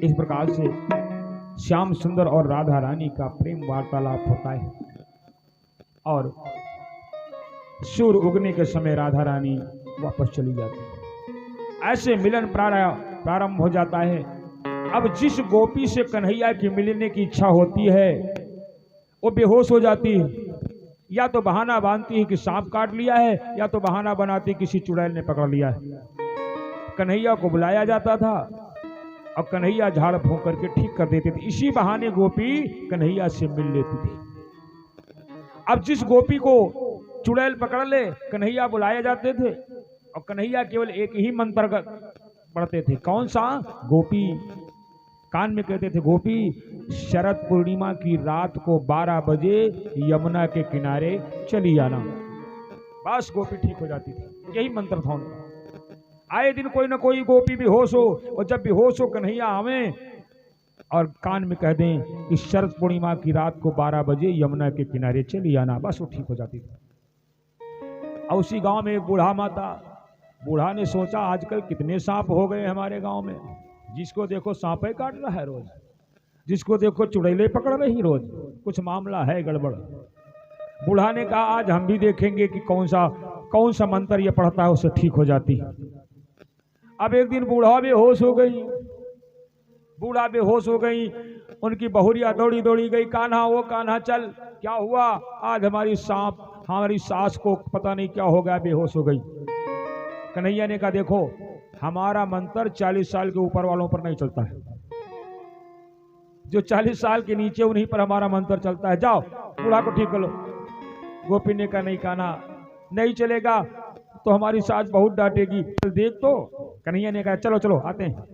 इस प्रकार से श्याम सुंदर और राधा रानी का प्रेम वार्तालाप होता है और सूर्य उगने के समय राधा रानी वापस चली जाती है। ऐसे मिलन प्रारंभ हो जाता है। अब जिस गोपी से कन्हैया की मिलने की इच्छा होती है वो बेहोश हो जाती है, या तो बहाना बांधती है कि सांप काट लिया है, या तो बहाना बनाती है किसी चुड़ैल ने पकड़ लिया है। कन्हैया को बुलाया जाता था और कन्हैया झाड़ फूंक करके ठीक कर देते थे। इसी बहाने गोपी कन्हैया से मिल लेती थी। अब जिस गोपी को चुड़ैल पकड़ ले कन्हैया बुलाए जाते थे और कन्हैया केवल एक ही मंत्र पढ़ते थे। कौन सा? गोपी। कान में कहते थे, गोपी शरद पूर्णिमा की रात को 12 बजे यमुना के किनारे चली आना। बस गोपी ठीक हो जाती थी। यही मंत्र था उनका। आए दिन कोई ना कोई गोपी बेहोश हो, और जब बेहोश हो कन्हैया आवे और कान में कह दें कि शरद पूर्णिमा की रात को 12 बजे यमुना के किनारे चली आना, बस वो ठीक हो जाती थी। और उसी गांव में एक बूढ़ा ने सोचा आजकल कितने सांप हो गए हमारे गांव में, जिसको देखो सांप ही काट रहा है रोज, जिसको देखो चुड़ैले पकड़ रही रोज, कुछ मामला है गड़बड़। बूढ़ा ने कहा आज हम भी देखेंगे कि कौन सा मंत्र ये पढ़ता है उससे ठीक हो जाती। अब एक दिन बूढ़ा बेहोश हो गई। उनकी बहुरिया दौड़ी गई, कान्हा वो कान्हा चल, क्या हुआ? आज हमारी सास को पता नहीं क्या हो गया, बेहोश हो गई। कन्हैया ने कहा देखो हमारा मंत्र 40 साल के ऊपर वालों पर नहीं चलता है, जो 40 साल के नीचे उन्हीं पर हमारा मंत्र चलता है, जाओ बूढ़ा को ठीक कर लो। गोपी ने कहा नहीं कान्हा, नहीं चलेगा तो हमारी सास बहुत डांटेगी, देख तो। कन्हैया ने कहा चलो चलो आते हैं।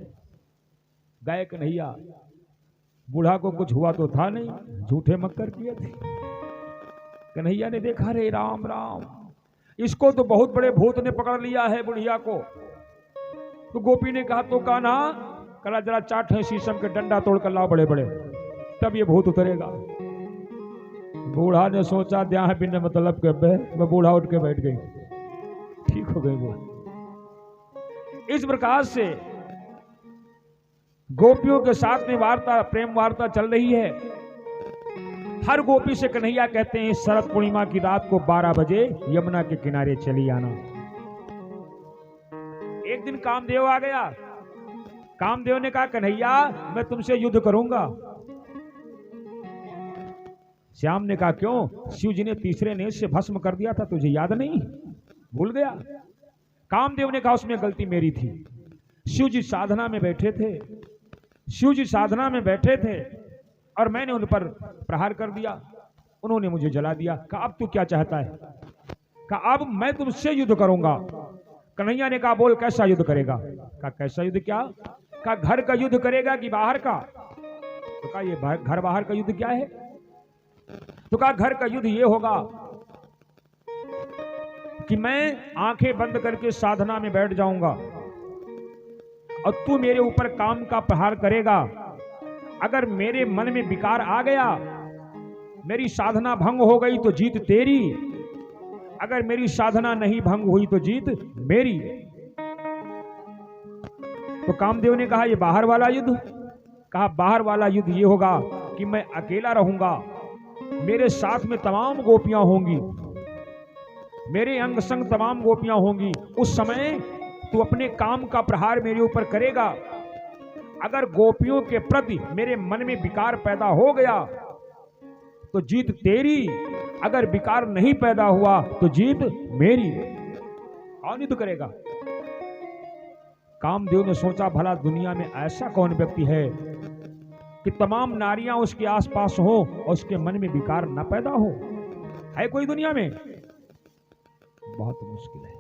गए कन्हैया। बूढ़ा को कुछ हुआ तो था नहीं, झूठे मक्कर किए थे। कन्हैया ने देखा रे राम राम, इसको तो बहुत बड़े भूत ने पकड़ लिया है बुढ़िया को। तो गोपी ने कहा तो कान्हा कला जरा चाट है शीशम के डंडा तोड़ कर लाओ बड़े बड़े, तब ये भूत उतरेगा। बूढ़ा ने सोचा द्याह बिन मतलब के मैं बूढ़ा उठ के बैठ गई, ठीक हो गई वो। इस प्रकार से गोपियों के साथ में प्रेम वार्ता चल रही है। हर गोपी से कन्हैया कहते हैं शरद पूर्णिमा की रात को 12 बजे यमुना के किनारे चली आना। एक दिन कामदेव आ गया। कामदेव ने कहा कन्हैया मैं तुमसे युद्ध करूंगा। श्याम ने कहा क्यों? शिव जी ने तीसरे नेत्र से भस्म कर दिया था, तुझे याद नहीं? भूल गया? कामदेव ने कहा उसमें गलती मेरी थी। शिव जी साधना में बैठे थे और मैंने उन पर प्रहार कर दिया, उन्होंने मुझे जला दिया। कहा अब तू क्या चाहता है? कहा अब मैं तुमसे युद्ध करूंगा। कन्हैया ने कहा बोल कैसा युद्ध करेगा? कहा कैसा युद्ध क्या? कहा घर का युद्ध करेगा कि बाहर का? तो कहा ये घर बाहर का युद्ध क्या है? तो कहा घर का युद्ध ये होगा कि मैं आंखें बंद करके साधना में बैठ जाऊंगा और तू मेरे ऊपर काम का प्रहार करेगा। अगर मेरे मन में विकार आ गया, मेरी साधना भंग हो गई तो जीत तेरी, अगर मेरी साधना नहीं भंग हुई तो जीत मेरी। तो कामदेव ने कहा ये बाहर वाला युद्ध? कहा बाहर वाला युद्ध ये होगा कि मैं अकेला रहूंगा, मेरे साथ में तमाम गोपियां होंगी, मेरे अंग संग तमाम गोपियां होंगी। उस समय तू अपने काम का प्रहार मेरे ऊपर करेगा। अगर गोपियों के प्रति मेरे मन में विकार पैदा हो गया तो जीत तेरी, अगर विकार नहीं पैदा हुआ तो जीत मेरी। कौन युद्ध करेगा? कामदेव ने सोचा भला दुनिया में ऐसा कौन व्यक्ति है कि तमाम नारियां उसके आसपास हो और उसके मन में विकार न पैदा हो? है कोई दुनिया में? बहुत मुश्किल है,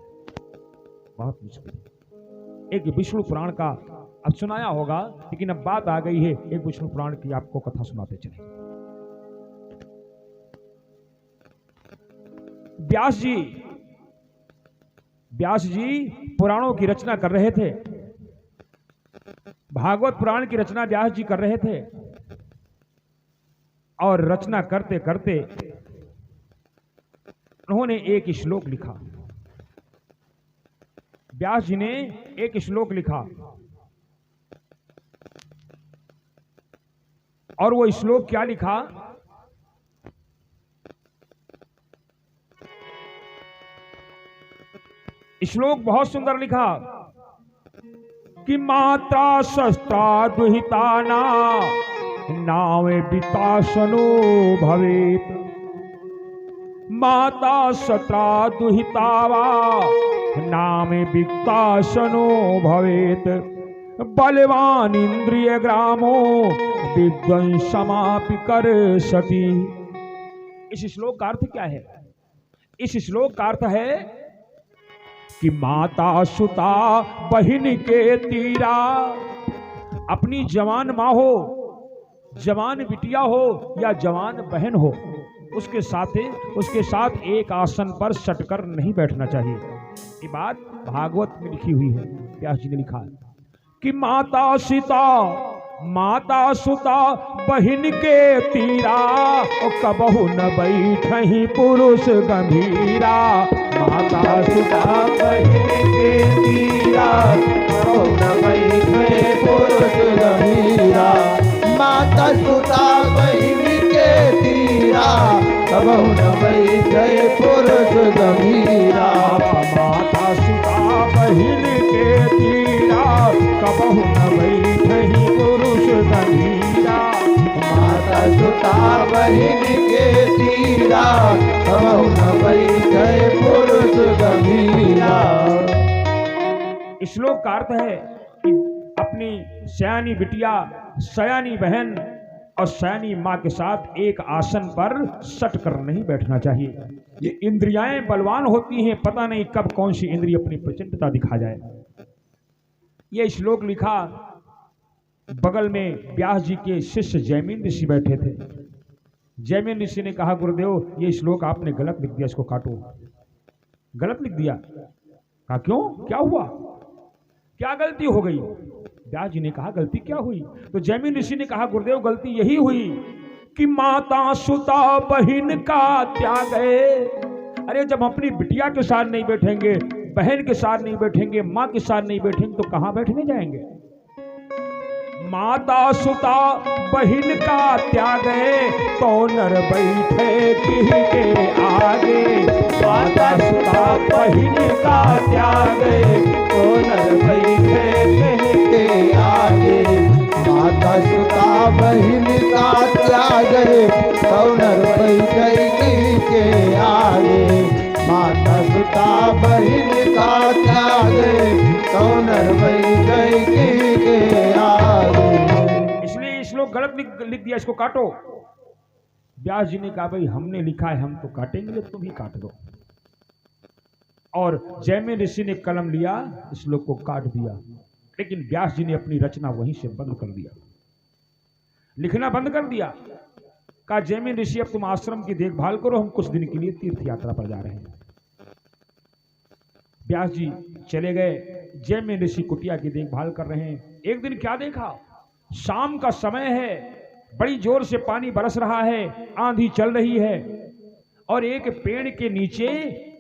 बहुत मुश्किल है। एक विष्णु पुराण का अब सुनाया होगा, लेकिन अब बात आ गई है एक विष्णु पुराण की आपको कथा सुनाते चले। व्यास जी पुराणों की रचना कर रहे थे। भागवत पुराण की रचना व्यास जी कर रहे थे और रचना करते करते उन्होंने एक श्लोक लिखा। व्यास जी ने एक श्लोक लिखा और वो श्लोक क्या लिखा? श्लोक बहुत सुंदर लिखा कि माता शस्त्रा दुहिताना नावे विताशनो भवेत। माता शस्त्रा दुहितावा नामे विताशनो भवेत। बलवान इंद्रिय ग्रामो विध्वंसमापि करसति। इस श्लोक का अर्थ क्या है? इस श्लोक का अर्थ है कि माता सुता बहिन के तीरा, अपनी जवान माँ हो, जवान बिटिया हो या जवान बहन हो, उसके साथ एक आसन पर सटकर नहीं बैठना चाहिए। ये बात भागवत में लिखी हुई है। व्यास जी ने लिखा है कि माता सुता बहिन के तीरा, कबहु न बैठहि पुरुष गंभीरा। माता सुता बहिन के तीरा, कबहु न बैठहि पुरुष गंभीरा। माता सुता बहिन के तीरा, कबहु न बैठहि पुरुष गंभीरा। माता सुता बहिन के तीरा, कबहु न बैठहि पुरुष गंभीरा। माता सुता बहिन के तीरा, कबहु न बैठहि पुरुष गंभीरा। श्लोक का अर्थ है कि अपनी सयानी बिटिया, सयानी बहन और सयानी माँ के साथ एक आसन पर सट कर नहीं बैठना चाहिए। ये इंद्रियाएं बलवान होती हैं, पता नहीं कब कौन सी इंद्रिय अपनी प्रचंडता दिखा जाए। ये श्लोक लिखा, बगल में व्यास जी के शिष्य जैमिन ऋषि बैठे थे। जैमिन ऋषि ने कहा, गुरुदेव ये श्लोक आपने गलत लिख दिया, इसको काटो। गलत लिख दिया? कहा क्यों, क्या हुआ, क्या गलती हो गई? व्यास जी ने कहा गलती क्या हुई? तो जैमिन ऋषि ने कहा, गुरुदेव गलती यही हुई कि माता सुता बहिन का त्याग है। अरे जब अपनी बिटिया के साथ नहीं बैठेंगे, बहन के साथ नहीं बैठेंगे, माँ के साथ नहीं बैठेंगे तो कहां बैठने जाएंगे? माता सुता बहिन का त्याग है, तो नर बैठे किही के आगे। माता सुता बहिन का त्याग है, तो नर बैठे किही के आगे। माता सुता बहिन का त्याग है, तो नर बैठे किही के आगे। माता सुता बहिन का त्याग है, तो नर बैठे किही के आगे। इसलिए श्लोक गलत लिख दिया, इसको काटो। व्यास जी ने कहा, भाई हमने लिखा है, हम तो काटेंगे, तुम ही काट दो। और जैमिन ऋषि ने कलम लिया, श्लोक को काट दिया। लेकिन व्यास जी ने अपनी रचना वहीं से बंद कर दिया, लिखना बंद कर दिया। कहा, जैमिन ऋषि अब तुम आश्रम की देखभाल करो, हम कुछ दिन के लिए तीर्थ यात्रा पर जा रहे हैं। व्यास जी चले गए, जैमिन ऋषि कुटिया की देखभाल कर रहे हैं। एक दिन क्या देखा, शाम का समय है, बड़ी जोर से पानी बरस रहा है, आंधी चल रही है, और एक पेड़ के नीचे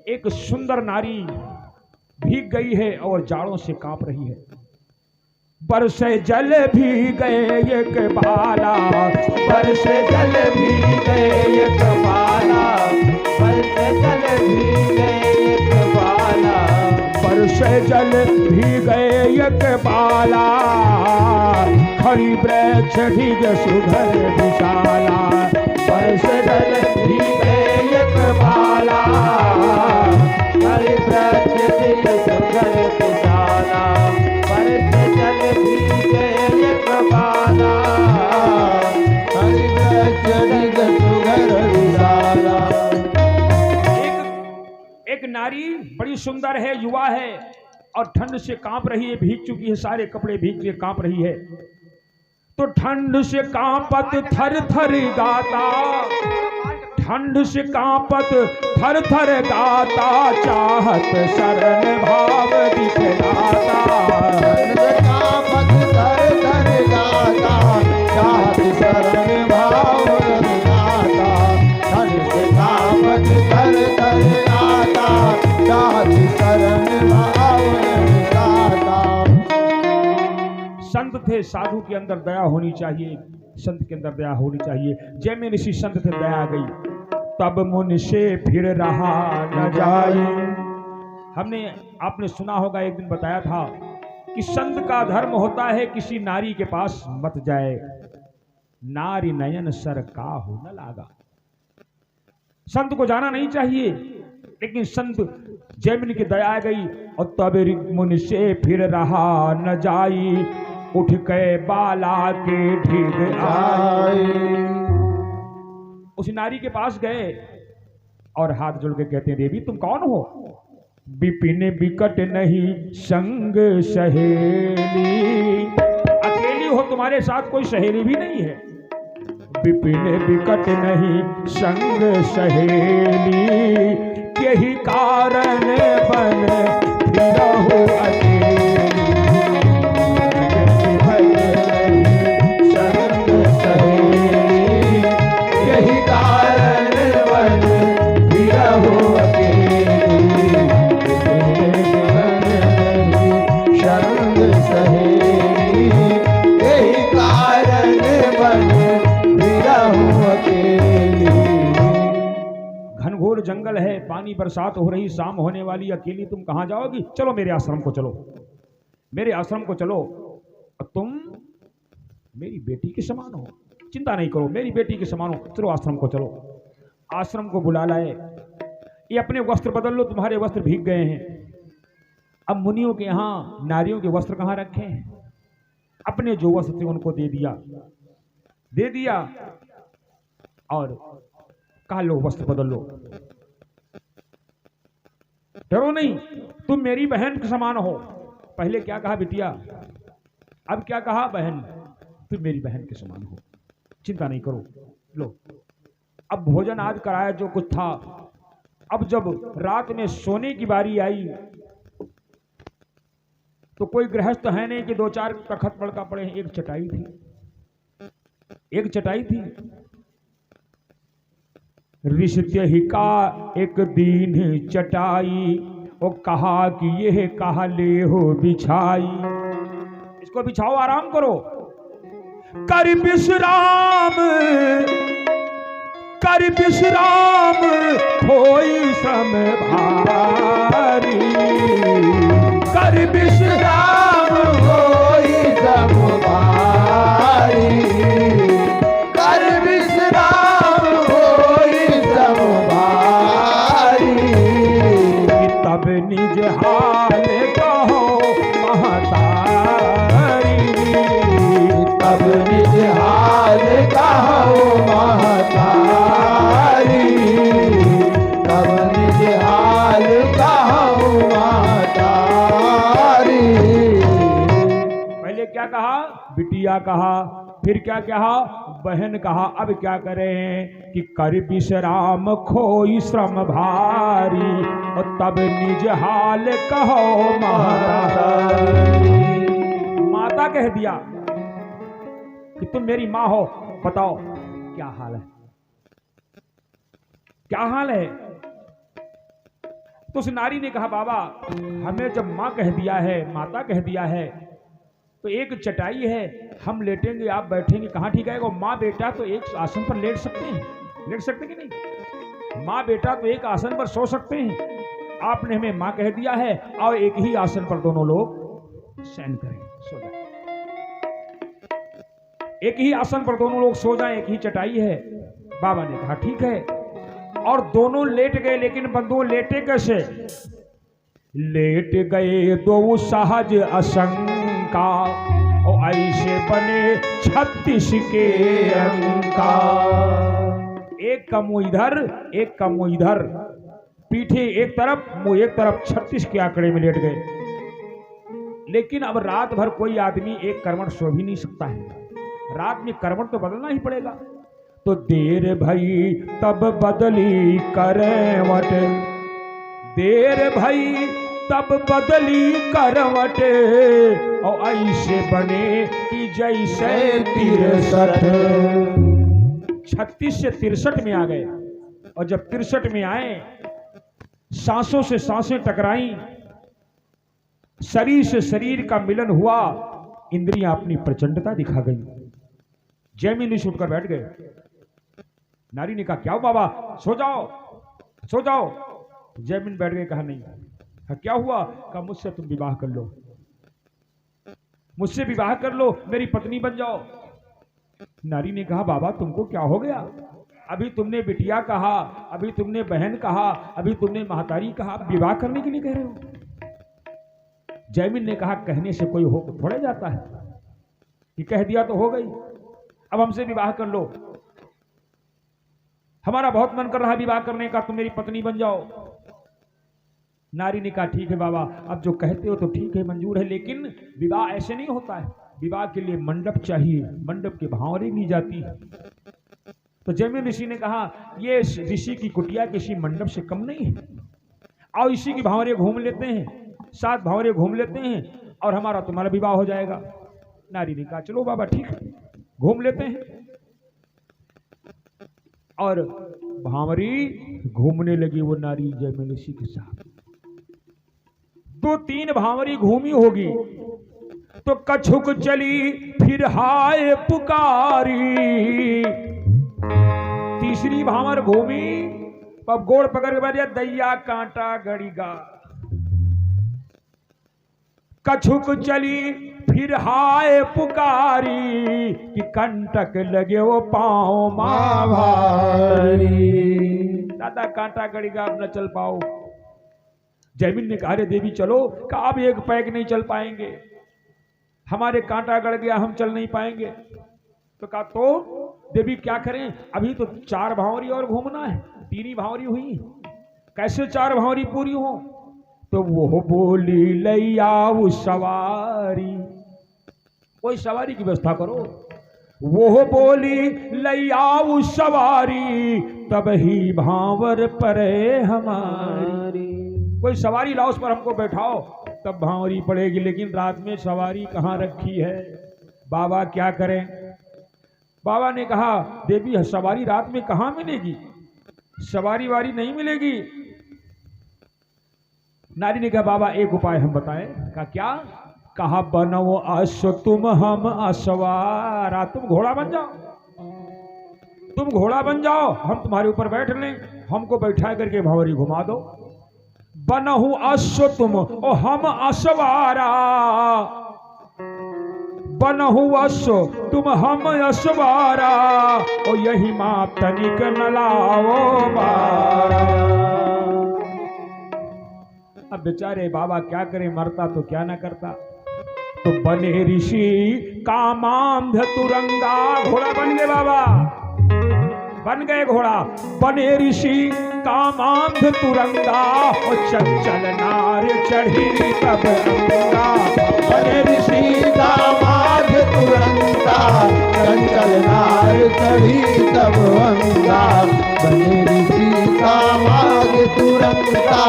एक सुंदर नारी भीग गई है और जाड़ों से कांप रही है। बरसे जल भी गए एक बाला, बरसे जल भी गए एक बाला, बरसे जल भी गए एक बाला, बरसे जल भी गए एक बाला। खड़ी वृक्ष ढीग सुघर विशाला, बरसे जल भी गए एक बाला। खड़ी वृक्ष ढीग सुघर विशाला, बरसे जल भी गए एक बाला। खड़ी वृक्ष ढीग सुघर विशाला। एक नारी बड़ी सुंदर है, युवा है, और ठंड से कांप रही है, भीग चुकी है, सारे कपड़े भीग के कांप रही है। तो ठंड से कांपत थर थर गाता, ठंड से कांपत थर थर गाता, चाहत शरण भाव दिखलाता। ठंड से कांपत थर थर गाता, चाहत शरण भाव दिखलाता। ठंड से कांपत थर थर गाता, चाहत शरण भाव दिखलाता। संत थे, साधु के अंदर दया होनी चाहिए, संत के अंदर दया होनी चाहिए। जय में ऋषि संत थे, दया आ गई। तब मुन से फिर रहा न जाए। हमने आपने सुना होगा, एक दिन बताया था कि संत का धर्म होता है किसी नारी के पास मत जाए, नारी नयन सर का हो न लागा। संत को जाना नहीं चाहिए, लेकिन संत जैमिनी की दया आ गई और तब मुन से फिर रहा न जाई, उठ के बाला के ढीग आए। उस नारी के पास गए और हाथ जोड़ के कहते हैं, देवी तुम कौन हो? विपिन बिकट नहीं संग सहेली, अकेली हो, तुम्हारे साथ कोई सहेली भी नहीं है। विपिन बिकट नहीं संग सहेली, यही कारण बन फिरहु अकेली। घनघोर जंगल है, पानी बरसात हो रही, शाम होने वाली, अकेली तुम कहां जाओगी? चलो मेरे आश्रम को चलो, मेरे आश्रम को चलो। तुम मेरी बेटी के समान हो, चिंता नहीं करो, मेरी बेटी के समान हो, चलो आश्रम को चलो। आश्रम को बुला लाए। ये अपने वस्त्र बदल लो, तुम्हारे वस्त्र भीग गए हैं। अब मुनियों के यहाँ नारियों के वस्त्र कहाँ रखे हैं? अपने जो वस्त्र थे उनको दे दिया और कहा लो वस्त्र बदल लो, डरो नहीं, तुम मेरी बहन के समान हो। पहले क्या कहा बिटिया, अब क्या कहा बहन, तुम मेरी बहन के समान हो, चिंता नहीं करो, लो। अब भोजन आज कराया जो कुछ था। अब जब रात में सोने की बारी आई तो कोई गृहस्थ है नहीं कि दो चार तखत पड़का पड़े। एक चटाई थी। रिश्ते ही का एक दीन चटाई, वो कहा कि यह कहा ले हो बिछाई, इसको बिछाओ, आराम करो। कर विश्राम होई श्रम भारी, कर विश्राम होई श्रम भारी, कर विश्राम होई श्रम भारी। तब निज हाल कहो महतारी, तब निज हाल कहो महतारी, तब निज हाल कहो महतारी। पहले क्या कहा? बिटिया कहा, फिर क्या कहा? बहन कहा। अब क्या करें कि कर विश्राम खोई श्रम भारी, और तब निज हाल कहो महतारी। माता कह दिया कि तुम मेरी माँ हो, बताओ क्या हाल है, क्या हाल है? तो उस नारी ने कहा, बाबा हमें जब माँ कह दिया है, माता कह दिया है, तो एक चटाई है, हम लेटेंगे, आप बैठेंगे, कहाँ ठीक आएगा? माँ बेटा तो एक आसन पर लेट सकते हैं, लेट सकते कि नहीं? माँ बेटा तो एक आसन पर सो सकते हैं। आपने हमें माँ कह दिया है, और एक ही आसन पर दोनों लोग शयन करें, सो जाए। एक ही आसन पर दोनों लोग सो जाएं, एक ही चटाई है। बाबा ने कहा ठीक है, और दोनों लेट गए। लेकिन बंधु लेटे कैसे? लेट गए दो सहज असंका, और ऐसे बने 36 के अंका। एक का मुंह इधर, एक का मुंह इधर, पीठे एक तरफ, मुंह एक तरफ, 36 के आंकड़े में लेट गए। लेकिन अब रात भर कोई आदमी एक कर्मठ सो भी नहीं सकता है, रात में कर्मठ तो बदलना ही पड़ेगा। तो देर भई तब बदली करवट, देर भई तब बदली करवट, और ऐसे बने कि जैसे 63। 36 से 63 में आ गए, और जब 63 में आए, सांसों से सांसें टकराई, शरीर से शरीर का मिलन हुआ, इंद्रियां अपनी प्रचंडता दिखा गई। जैमिन ऋषि उठकर बैठ गए। नारी ने कहा क्या हो बाबा, सो जाओ सो जाओ। जैमिन बैठ गए। कहा नहीं। कहा क्या हुआ? कहा मुझसे तुम विवाह कर लो, मुझसे विवाह कर लो, मेरी पत्नी बन जाओ। नारी ने कहा बाबा तुमको क्या हो गया? अभी तुमने बिटिया कहा, अभी तुमने बहन कहा, अभी तुमने महतारी कहा, विवाह करने के लिए कह रहे हो? जैमिन ने कहा कहने से कोई हो थोड़े जाता है, कि कह दिया तो हो गई, अब हमसे विवाह कर लो, हमारा बहुत मन कर रहा है विवाह करने का, तुम मेरी पत्नी बन जाओ। नारी ने कहा ठीक है बाबा, अब जो कहते हो तो ठीक है, मंजूर है, लेकिन विवाह ऐसे नहीं होता है, विवाह के लिए मंडप चाहिए, मंडप के भावरे ली जाती है। तो जैमिन ऋषि ने कहा ये ऋषि की कुटिया किसी मंडप से कम नहीं है, आओ इसी की भावरे घूम लेते हैं, 7 भावरे घूम लेते हैं और हमारा तुम्हारा विवाह हो जाएगा। नारी ने कहा चलो बाबा ठीक है, घूम लेते हैं। और भांवरी घूमने लगी वो नारी जैमिन ऋषि के साथ। 2-3 भांवरी घूमी होगी तो कछुक चली फिर हाय पुकारी। तीसरी भांवर घूमी, अब गोड़ पकड़ के बैठ गया, दैया कांटा गड़ीगा। कछुक चली फिर हाय पुकारी, कि कंटक लगे वो पाँव माँ भारी। दादा कांटा गड़ीगा, अब न चल पाओ। जैमिन ने कहा अरे देवी चलो। कहा अब 1 पैक नहीं चल पाएंगे, हमारे कांटा गड़ गया, हम चल नहीं पाएंगे। तो कहा तो देवी क्या करें, अभी तो 4 भांवरी और घूमना है, 3 ही भांवरी हुई, कैसे 4 भांवरी पूरी हो? तो वो बोली लैया सवारी, कोई सवारी की व्यवस्था करो। वो बोली लैया सवारी, तब ही भांवर परे हमारी। कोई सवारी लाओ, उस पर हमको बैठाओ, तब भांवरी पड़ेगी। लेकिन रात में सवारी कहाँ रखी है, बाबा क्या करें? बाबा ने कहा देवी सवारी रात में कहाँ मिलेगी, सवारी वारी नहीं मिलेगी। नारी ने कहा बाबा एक उपाय हम बताएं। कहा क्या? कहा बनो अश्व तुम हम अश्वारा, तुम घोड़ा बन जाओ, तुम घोड़ा बन जाओ, हम तुम्हारे ऊपर बैठ लें, हमको बैठा करके भांवरी घुमा दो। बनहु अश्व तुम और हम अश्वारा, बनहु अश्व तुम हम अश्वारा, और यही माप तनिक न लाओ मारा। अब बेचारे बाबा क्या करे, मरता तो क्या ना करता। तो बने ऋषि कामांध तुरंगा, घोड़ा बन गए बाबा, बन गए घोड़ा। बने ऋषि कामांध तुरंगा, और चंचल नार चढ़ी तब अंगा। बने ऋषि कामांध तुरंगा, चंचल नार चढ़ी तब अंगा। बने ऋषि कामांध तुरंगा,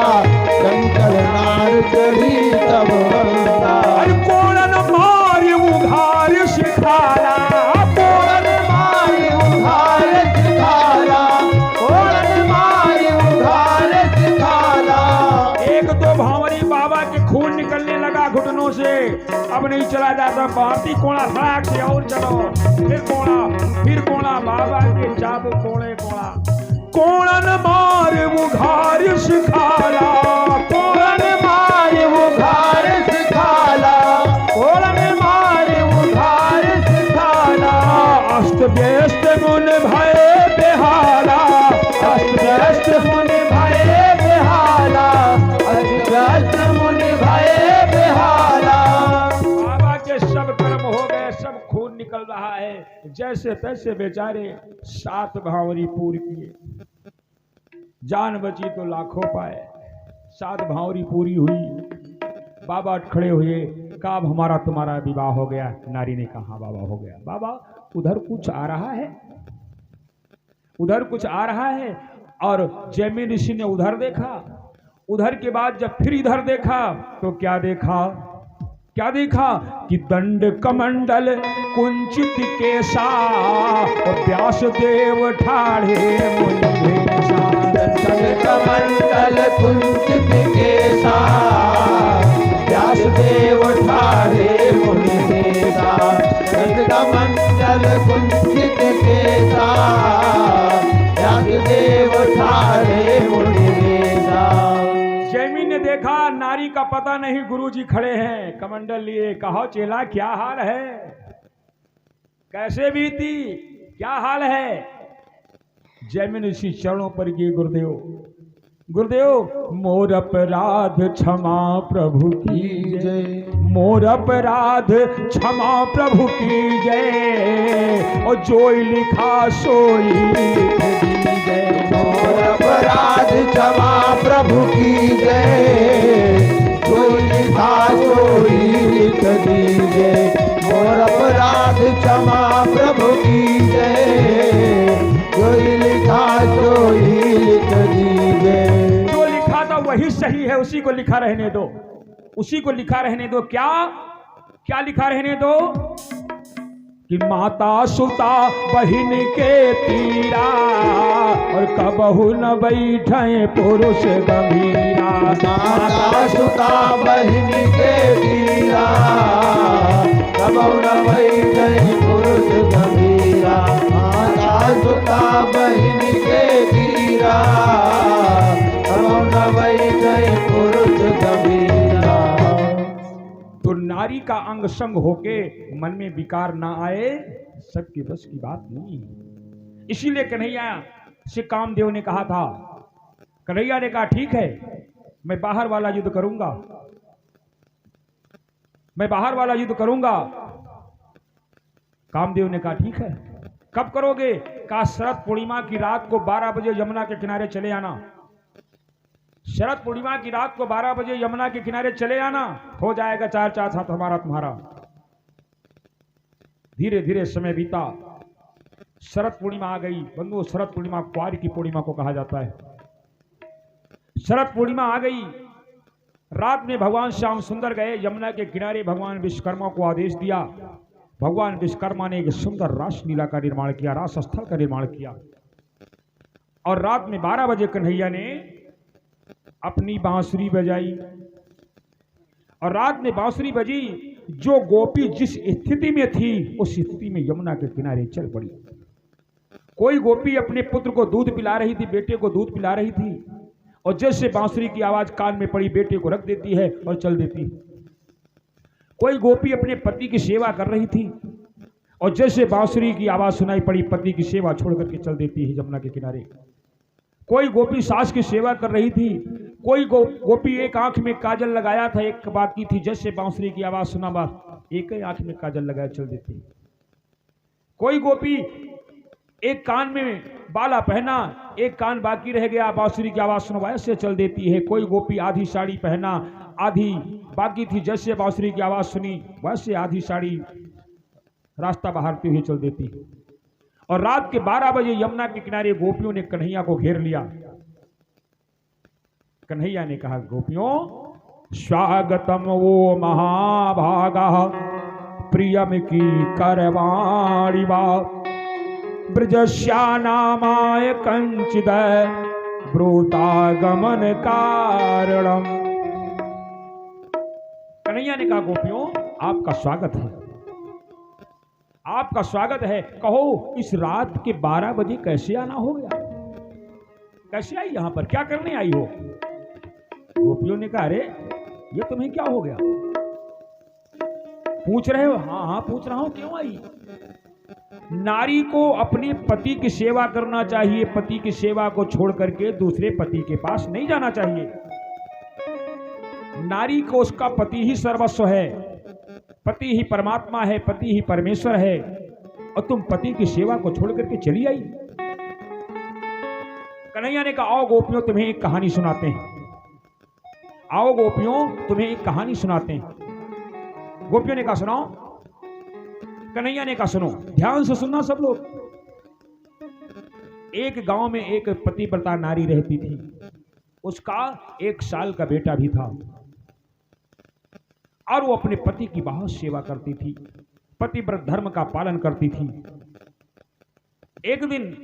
चंचल नार चढ़ी तब अंगा। कोड़न मारी उघार शिखाला, कोड़न मारी उघार शिखाला, कोड़न मारी उघार शिखाला। 1-2 भांवरी बाबा के खून निकलने लगा घुटनों से, अब नहीं चला जाता। बाती कोड़ा फड़ाक से और चलो, फिर कोड़ा बाबा के चाबू कोड़े कोड़ा। कोड़न मार उघार शिखाला, कोड़न मारी उघार शिखाला, कोड़न मारी उघार शिखाला। अस्त व्यस्त मुन भय बेहारा, अस्त व्यस्त मुन भय बेहारा, अस्त व्यस्त मुन भय बेहारा। बाबा के सब कर्म हो गए, सब खून निकल रहा है, जैसे तैसे बेचारे 7 भांवरी पूरी किए, जान बची तो लाखों पाए। 7 भांवरी पूरी हुई, बाबा खड़े हुए, कहा अब हमारा तुम्हारा विवाह हो गया। नारी ने कहा बाबा हो गया। बाबा उधर कुछ आ रहा है, उधर कुछ आ रहा है। और जैमिन ऋषि ने उधर देखा, उधर के बाद जब फिर इधर देखा तो क्या देखा, क्या देखा कि दंड कमंडल कुंचित केसा, और व्यास देव ठाढ़े मुनि भेषा। दंड कमंडल कुंचित केसा, व्यास देव ठाढ़े मुनि भेषा। दंड कमंडल कुंचित का पता नहीं। गुरुजी खड़े हैं कमंडल लिए। कहो चेला क्या हाल है, कैसे बीती, क्या हाल है। जैमिन ऋषि चरणों पर गिरे। गुरुदेव गुरुदेव मोर अपराध क्षमा प्रभु की जय, मोर अपराध क्षमा प्रभु की जय, और जोई लिखा सोई लिख जय। मोर अपराध क्षमा प्रभु की जय, जोई लिखा सोई लिख दीजिए। मोर अपराध क्षमा प्रभु की जय, जोई लिखा सोई लिख दीजिए। जो लिखा था वही सही है, उसी को लिखा रहने दो, उसी को लिखा रहने दो। क्या क्या लिखा रहने दो कि माता सुता बहिन के तीरा, और कबहू न बैठे पुरुष गंभीरा। माता सुता बहिन के तीरा, कबहू न बैठे पुरुष गंभीरा। माता सुता बहिन के तीरा, कबहू न बैठे पुरुष गंभीरा। तो नारी का अंग संग होके मन में विकार ना आए, सबके बस की बात नहीं। इसीलिए कन्हैया से कामदेव ने कहा था, कन्हैया ने कहा ठीक है मैं बाहर वाला युद्ध करूंगा, मैं बाहर वाला युद्ध करूंगा। कामदेव ने कहा ठीक है, कब करोगे। कहा शरद पूर्णिमा की रात को 12 बजे यमुना के किनारे चले आना। शरद पूर्णिमा की रात को 12 बजे यमुना के किनारे चले आना, हो जाएगा 4-4 साथ हमारा तुम्हारा। धीरे धीरे समय बीता, शरद पूर्णिमा आ गई। बंधुओं शरद पूर्णिमा क्वारी की पूर्णिमा को कहा जाता है। शरद पूर्णिमा आ गई। रात में भगवान श्याम सुंदर गए यमुना के किनारे। भगवान विश्वकर्मा को आदेश दिया। भगवान विश्वकर्मा ने एक सुंदर रासलीला का निर्माण किया, रास स्थल का निर्माण किया। और रात में 12 बजे कन्हैया ने अपनी बांसुरी बजाई। और रात में बांसुरी बजी। जो गोपी जिस स्थिति में थी उस स्थिति में यमुना के किनारे चल पड़ी। कोई गोपी अपने पुत्र को दूध पिला रही थी, बेटे को दूध पिला रही थी, और जैसे बांसुरी की आवाज कान में पड़ी बेटे को रख देती है और चल देती है। कोई गोपी अपने पति की सेवा कर रही थी, और जैसे बांसुरी की आवाज सुनाई पड़ी पति की सेवा छोड़ करके चल देती है यमुना के किनारे। कोई गोपी सास की सेवा कर रही थी, कोई गोपी एक आंख में काजल लगाया था, एक बाकी थी, जैसे बांसुरी की आवाज सुना बस एक ही आंख में काजल लगाया चल देती। कोई गोपी एक कान में बाला पहना, एक कान बाकी रह गया, बांसुरी की आवाज सुना वैसे चल देती है। कोई गोपी आधी साड़ी पहना, आधी बाकी थी, जैसे बांसुरी की आवाज सुनी वैसे आधी साड़ी रास्ता बहारती हुई चल देती है। और रात के 12 बजे यमुना के किनारे गोपियों ने कन्हैया को घेर लिया। कन्हैया ने कहा गोपियों स्वागतम वो महाभागा प्रियम की करवाणी वा ब्रजश्यानामाय कंचिद ब्रूतागमन कारणम। कन्हैया ने कहा गोपियों आपका स्वागत है, आपका स्वागत है। कहो इस रात के 12 बजे कैसे आना हो गया, कैसे आई यहां पर, क्या करने आई हो। गोपियों ने कहा अरे ये तुम्हें क्या हो गया, पूछ रहे हो। हाँ हाँ पूछ रहा हूं, क्यों आई। नारी को अपने पति की सेवा करना चाहिए, पति की सेवा को छोड़ करके दूसरे पति के पास नहीं जाना चाहिए। नारी को उसका पति ही सर्वस्व है, पति ही परमात्मा है, पति ही परमेश्वर है, और तुम पति की सेवा को छोड़ करके चली आई। कन्हैया ने कहा आओ गोपियों तुम्हें एक कहानी सुनाते हैं, आओ गोपियों तुम्हें एक कहानी सुनाते हैं। गोपियों ने कहा सुनाओ। कन्हैया ने कहा सुनो, ध्यान से सुनना सब लोग। एक गांव में एक पतिव्रता नारी रहती थी, उसका 1 साल का बेटा भी था, और वो अपने पति की बहुत सेवा करती थी, पतिव्रत धर्म का पालन करती थी। एक दिन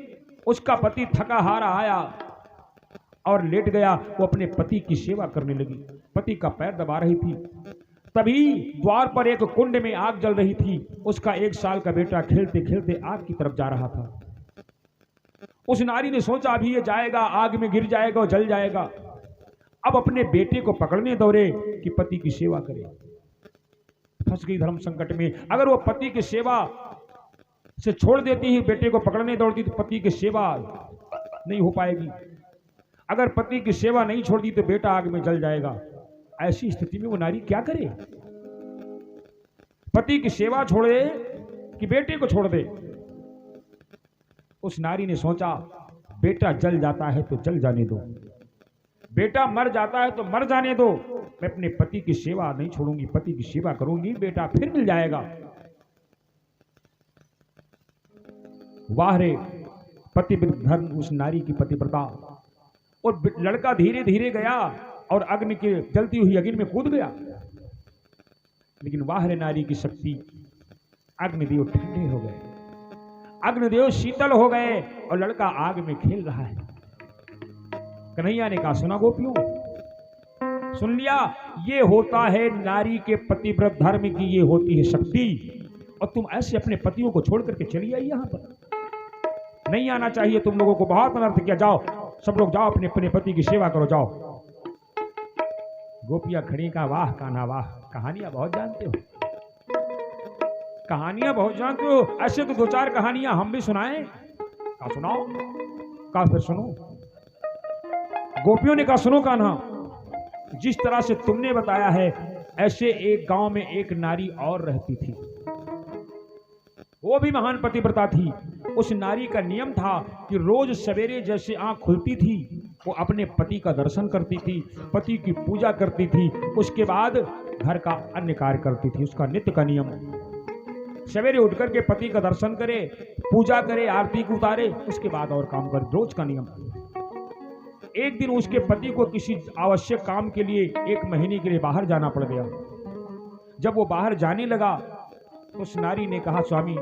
उसका पति थका हारा आया और लेट गया। वो अपने पति की सेवा करने लगी, पति का पैर दबा रही थी। तभी द्वार पर एक कुंड में आग जल रही थी। उसका 1 साल का बेटा खेलते खेलते आग की तरफ जा रहा था। उस नारी ने सोचा अभी ये जाएगा, आग में गिर जाएगा और जल जाएगा। अब अपने बेटे को पकड़ने दौड़े कि पति की सेवा करे। फंस गई धर्म संकट में। अगर वो पति की सेवा से छोड़ देती ही, बेटे को पकड़ने दौड़ती, तो पति की सेवा नहीं हो पाएगी। अगर पति की सेवा नहीं छोड़ दी तो बेटा आग में जल जाएगा। ऐसी स्थिति में वो नारी क्या करे? पति की सेवा छोड़े कि बेटे को छोड़ दे? उस नारी ने सोचा, बेटा जल जाता है तो जल जाने दो, बेटा मर जाता है तो मर जाने दो, मैं अपने पति की सेवा नहीं छोड़ूंगी, पति की सेवा करूंगी, बेटा फिर मिल जाएगा। वाह रे पतिव्रत धर्म, उस नारी की पतिव्रता। और लड़का धीरे धीरे गया और अग्नि के जलती हुई अग्नि में कूद गया। लेकिन वाह रे नारी की शक्ति, अग्निदेव ठंडे हो गए, अग्निदेव शीतल हो गए और लड़का आग में खेल रहा है। कन्हैया ने कहा, सुना गोपियों, सुन लिया, ये होता है नारी के पतिव्रत धर्म की, ये होती है शक्ति। और तुम ऐसे अपने पतियों को छोड़ करके चली आई यहां पर, नहीं आना चाहिए तुम लोगों को, बहुत अनर्थ किया। जाओ सब लोग जाओ, अपने अपने पति की सेवा करो, जाओ। गोपियां खड़ी, का वाह कान्हा वाह, कहानियां बहुत जानते हो, कहानियां बहुत जानते हो। ऐसे तो दो चार कहानियां हम भी सुनाएं। कहा सुनाओ, कहा फिर सुनो। गोपियों ने कहा, सुनो कान्हा, जिस तरह से तुमने बताया है, ऐसे एक गांव में एक नारी और रहती थी, वो भी महान पतिव्रता थी। उस नारी का नियम था कि रोज सवेरे जैसे आंख खुलती थी, वो अपने पति का दर्शन करती थी, पति की पूजा करती थी, उसके बाद घर का अन्य कार्य करती थी। उसका नित्य का नियम, सवेरे उठकर के पति का दर्शन करे, पूजा करे, आरती उतारे, उसके बाद और काम करे, रोज का नियम। एक दिन उसके पति को किसी आवश्यक काम के लिए 1 महीने के लिए बाहर जाना पड़ गया। जब वो बाहर जाने लगा, उस नारी ने कहा, स्वामी,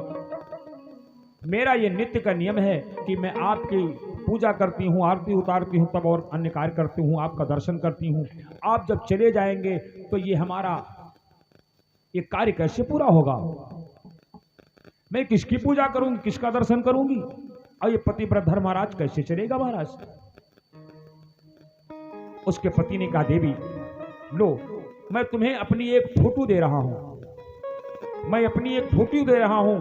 मेरा ये नित्य का नियम है कि मैं आपकी पूजा करती हूँ, आरती उतारती हूँ, तब और अन्य कार्य करती हूँ, आपका दर्शन करती हूँ। आप जब चले जाएंगे तो ये हमारा ये कार्य कैसे पूरा होगा? मैं किसकी पूजा करूंगी, किसका दर्शन करूंगी? और ये पतिव्रत धर्म महाराज कैसे चलेगा महाराज? उसके पति ने कहा, देवी लो, मैं तुम्हें अपनी एक फोटो दे रहा हूं, मैं अपनी एक फोटो दे रहा हूं,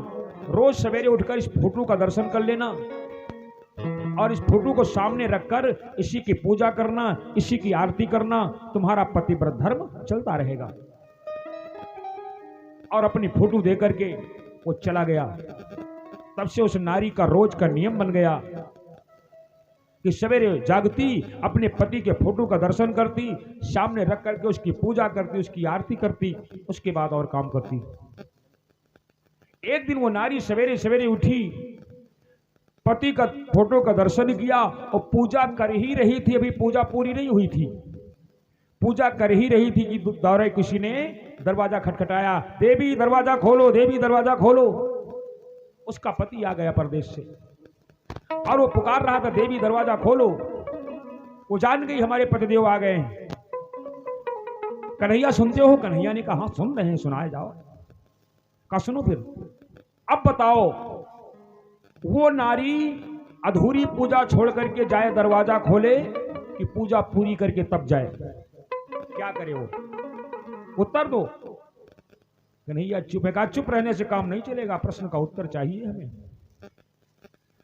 रोज सवेरे उठकर इस फोटो का दर्शन कर लेना और इस फोटो को सामने रखकर इसी की पूजा करना, इसी की आरती करना, तुम्हारा पतिव्रत धर्म चलता रहेगा। और अपनी फोटो दे करके वो चला गया। तब से उस नारी का रोज का नियम बन गया कि सवेरे जागती, अपने पति के फोटो का दर्शन करती, सामने रख करके उसकी पूजा करती, उसकी आरती करती, उसके बाद और काम करती। एक दिन वो नारी सवेरे सवेरे उठी, पति का फोटो का दर्शन किया और पूजा कर ही रही थी, अभी पूजा पूरी नहीं हुई थी, पूजा कर ही रही थी कि दौरे किसी ने दरवाजा खटखटाया, देवी दरवाजा खोलो, देवी दरवाजा खोलो। उसका पति आ गया परदेश से और वो पुकार रहा था, देवी दरवाजा खोलो। वो जान गई हमारे पतिदेव आ गए हैं। कन्हैया सुनते हो? कन्हैया ने कहा, सुन रहे हैं, सुनाए जाओ। कहा, सुनो फिर। अब बताओ, वो नारी अधूरी पूजा छोड़ करके जाए, दरवाजा खोले, कि पूजा पूरी करके तब जाए? क्या करे वो? उत्तर दो। कन्हैया चुप है। कहा, चुप रहने से काम नहीं चलेगा, प्रश्न का उत्तर चाहिए हमें।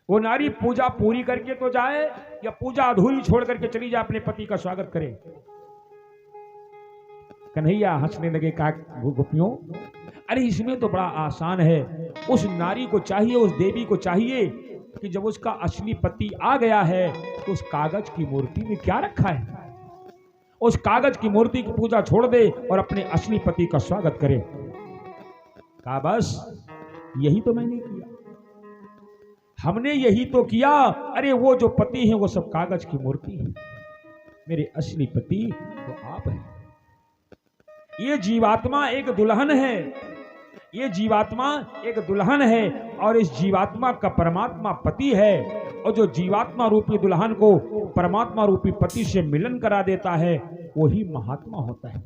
वो नारी पूजा पूरी करके तो जाए या पूजा अधूरी छोड़ करके चली जाए, अपने पति का स्वागत करे? कन्हैया हंसने लगे। कहा, गोपियों, अरे इसमें तो बड़ा आसान है। उस नारी को चाहिए, उस देवी को चाहिए कि जब उसका असली पति आ गया है तो उस कागज की मूर्ति में क्या रखा है, उस कागज की मूर्ति की पूजा छोड़ दे और अपने असली पति का स्वागत करे। कहा, बस यही तो मैंने किया, हमने यही तो किया। अरे वो जो पति है वो सब कागज की मूर्ति है, मेरे असली पति तो आप हैं। ये जीवात्मा एक दुल्हन है, ये जीवात्मा एक दुल्हन है और इस जीवात्मा का परमात्मा पति है। और जो जीवात्मा रूपी दुल्हन को परमात्मा रूपी पति से मिलन करा देता है, वही महात्मा होता है।